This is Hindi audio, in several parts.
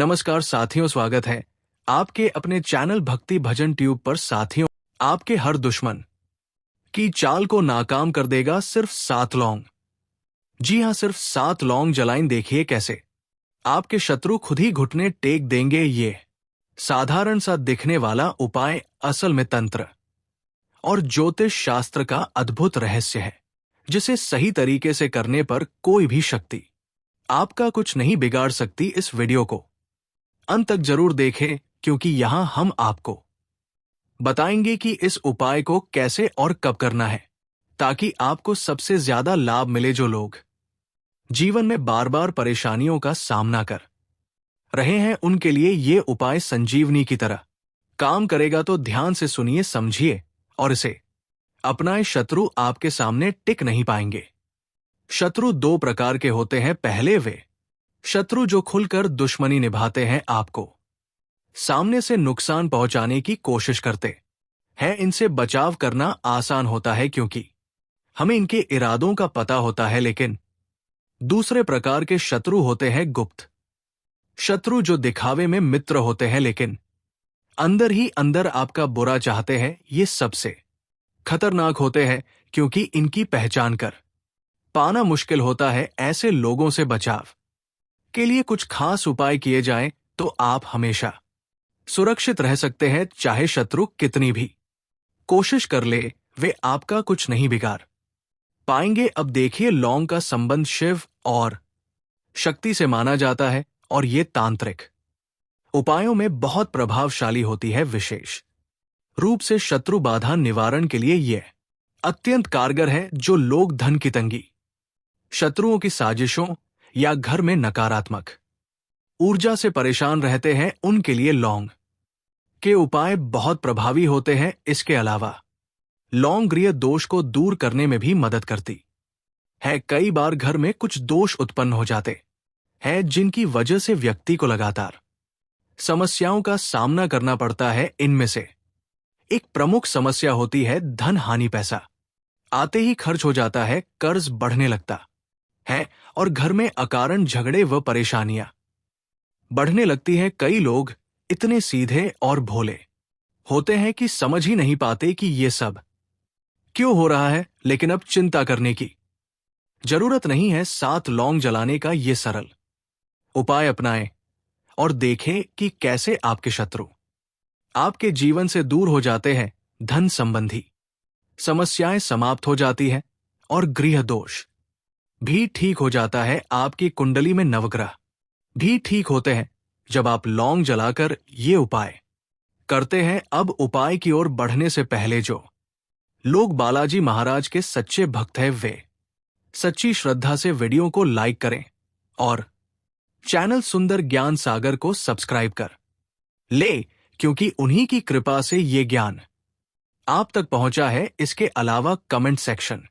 नमस्कार साथियों, स्वागत है आपके अपने चैनल भक्ति भजन ट्यूब पर। साथियों, आपके हर दुश्मन की चाल को नाकाम कर देगा सिर्फ 7 लौंग। जी हाँ, सिर्फ 7 लौंग जलाइन। देखिए कैसे आपके शत्रु खुद ही घुटने टेक देंगे। ये साधारण सा दिखने वाला उपाय असल में तंत्र और ज्योतिष शास्त्र का अद्भुत रहस्य है, जिसे सही तरीके से करने पर कोई भी शक्ति आपका कुछ नहीं बिगाड़ सकती। इस वीडियो को अंत तक जरूर देखें, क्योंकि यहां हम आपको बताएंगे कि इस उपाय को कैसे और कब करना है, ताकि आपको सबसे ज्यादा लाभ मिले। जो लोग जीवन में बार बार परेशानियों का सामना कर रहे हैं, उनके लिए ये उपाय संजीवनी की तरह काम करेगा। तो ध्यान से सुनिए, समझिए और इसे अपनाएं। शत्रु आपके सामने टिक नहीं पाएंगे। शत्रु 2 प्रकार के होते हैं। पहले वे शत्रु जो खुलकर दुश्मनी निभाते हैं, आपको सामने से नुकसान पहुंचाने की कोशिश करते हैं। इनसे बचाव करना आसान होता है, क्योंकि हमें इनके इरादों का पता होता है। लेकिन दूसरे प्रकार के शत्रु होते हैं गुप्त शत्रु, जो दिखावे में मित्र होते हैं, लेकिन अंदर ही अंदर आपका बुरा चाहते हैं। ये सबसे खतरनाक होते हैं, क्योंकि इनकी पहचान कर पाना मुश्किल होता है। ऐसे लोगों से बचाव के लिए कुछ खास उपाय किए जाएं, तो आप हमेशा सुरक्षित रह सकते हैं। चाहे शत्रु कितनी भी कोशिश कर ले, वे आपका कुछ नहीं बिगाड़ पाएंगे। अब देखिए, लौंग का संबंध शिव और शक्ति से माना जाता है, और ये तांत्रिक उपायों में बहुत प्रभावशाली होती है। विशेष रूप से शत्रु बाधा निवारण के लिए यह अत्यंत कारगर है। जो लोग धन की तंगी, शत्रुओं की साजिशों या घर में नकारात्मक ऊर्जा से परेशान रहते हैं, उनके लिए लौंग के उपाय बहुत प्रभावी होते हैं। इसके अलावा लौंग गृह दोष को दूर करने में भी मदद करती है। कई बार घर में कुछ दोष उत्पन्न हो जाते हैं, जिनकी वजह से व्यक्ति को लगातार समस्याओं का सामना करना पड़ता है। इनमें से एक प्रमुख समस्या होती है धन हानि। पैसा आते ही खर्च हो जाता है, कर्ज बढ़ने लगता है और घर में अकारण झगड़े व परेशानियां बढ़ने लगती हैं। कई लोग इतने सीधे और भोले होते हैं कि समझ ही नहीं पाते कि ये सब क्यों हो रहा है। लेकिन अब चिंता करने की जरूरत नहीं है। 7 लौंग जलाने का ये सरल उपाय अपनाएं और देखें कि कैसे आपके शत्रु आपके जीवन से दूर हो जाते हैं। धन संबंधी समस्याएं समाप्त हो जाती हैं और गृह दोष भी ठीक हो जाता है। आपकी कुंडली में नवग्रह भी ठीक होते हैं जब आप लौंग जलाकर ये उपाय करते हैं। अब उपाय की ओर बढ़ने से पहले, जो लोग बालाजी महाराज के सच्चे भक्त हैं, वे सच्ची श्रद्धा से वीडियो को लाइक करें और चैनल सुंदर ज्ञान सागर को सब्सक्राइब कर ले, क्योंकि उन्हीं की कृपा से ये ज्ञान आप तक पहुंचा है। इसके अलावा कमेंट सेक्शन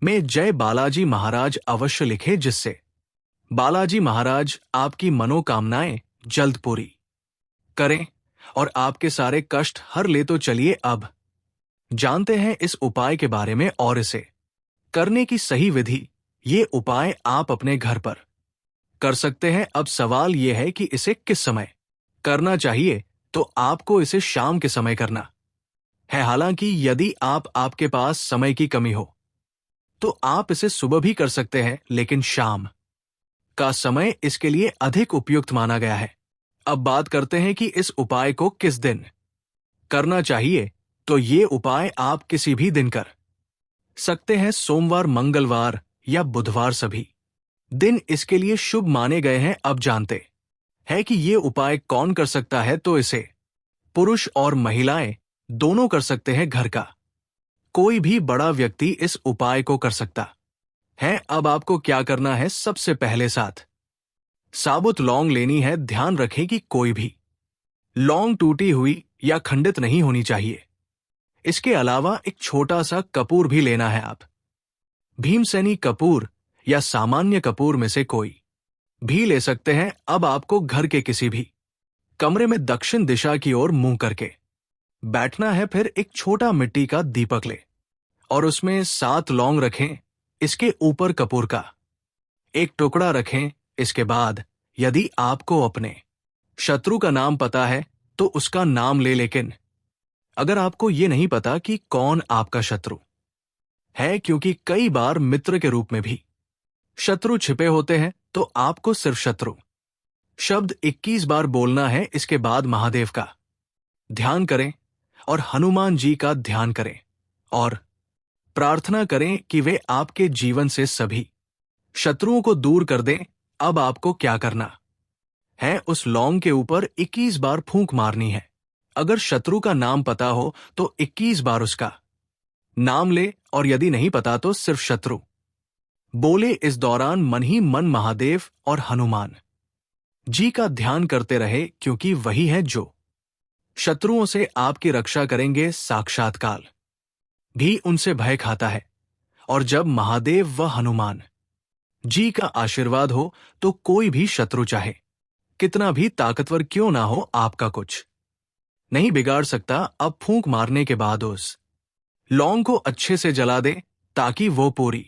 में जय बालाजी महाराज अवश्य लिखें, जिससे बालाजी महाराज आपकी मनोकामनाएं जल्द पूरी करें और आपके सारे कष्ट हर ले। तो चलिए अब जानते हैं इस उपाय के बारे में और इसे करने की सही विधि। ये उपाय आप अपने घर पर कर सकते हैं। अब सवाल यह है कि इसे किस समय करना चाहिए। तो आपको इसे शाम के समय करना है। हालांकि यदि आपके पास समय की कमी हो तो आप इसे सुबह भी कर सकते हैं, लेकिन शाम का समय इसके लिए अधिक उपयुक्त माना गया है। अब बात करते हैं कि इस उपाय को किस दिन करना चाहिए। तो ये उपाय आप किसी भी दिन कर सकते हैं। सोमवार, मंगलवार या बुधवार सभी दिन इसके लिए शुभ माने गए हैं। अब जानते हैं कि ये उपाय कौन कर सकता है। तो इसे पुरुष और महिलाएं दोनों कर सकते हैं। घर का कोई भी बड़ा व्यक्ति इस उपाय को कर सकता है। अब आपको क्या करना है। सबसे पहले 7 साबुत लौंग लेनी है। ध्यान रखें कि कोई भी लौंग टूटी हुई या खंडित नहीं होनी चाहिए। इसके अलावा एक छोटा सा कपूर भी लेना है। आप भीमसेनी कपूर या सामान्य कपूर में से कोई भी ले सकते हैं। अब आपको घर के किसी भी कमरे में दक्षिण दिशा की ओर मुंह करके बैठना है। फिर एक छोटा मिट्टी का दीपक ले और उसमें 7 लौंग रखें। इसके ऊपर कपूर का एक टुकड़ा रखें। इसके बाद यदि आपको अपने शत्रु का नाम पता है तो उसका नाम ले, लेकिन अगर आपको ये नहीं पता कि कौन आपका शत्रु है, क्योंकि कई बार मित्र के रूप में भी शत्रु छिपे होते हैं, तो आपको सिर्फ शत्रु शब्द 21 बार बोलना है। इसके बाद महादेव का ध्यान करें और हनुमान जी का ध्यान करें और प्रार्थना करें कि वे आपके जीवन से सभी शत्रुओं को दूर कर दें। अब आपको क्या करना है, उस लौंग के ऊपर 21 बार फूंक मारनी है। अगर शत्रु का नाम पता हो तो 21 बार उसका नाम ले, और यदि नहीं पता तो सिर्फ शत्रु बोले। इस दौरान मन ही मन महादेव और हनुमान जी का ध्यान करते रहे, क्योंकि वही है जो शत्रुओं से आपकी रक्षा करेंगे। साक्षात काल भी उनसे भय खाता है, और जब महादेव व हनुमान जी का आशीर्वाद हो तो कोई भी शत्रु चाहे कितना भी ताकतवर क्यों ना हो, आपका कुछ नहीं बिगाड़ सकता। अब फूंक मारने के बाद उस लौंग को अच्छे से जला दे, ताकि वो पूरी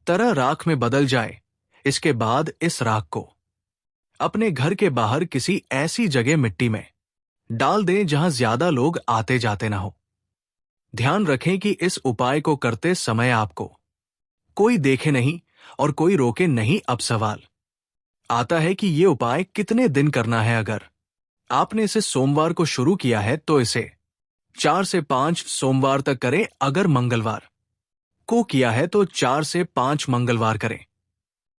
तरह राख में बदल जाए। इसके बाद इस राख को अपने घर के बाहर किसी ऐसी जगह मिट्टी में डाल दें जहां ज्यादा लोग आते जाते ना हो। ध्यान रखें कि इस उपाय को करते समय आपको कोई देखे नहीं और कोई रोके नहीं। अब सवाल आता है कि ये उपाय कितने दिन करना है। अगर आपने इसे सोमवार को शुरू किया है तो इसे 4 से 5 सोमवार तक करें। अगर मंगलवार को किया है तो 4 से 5 मंगलवार करें।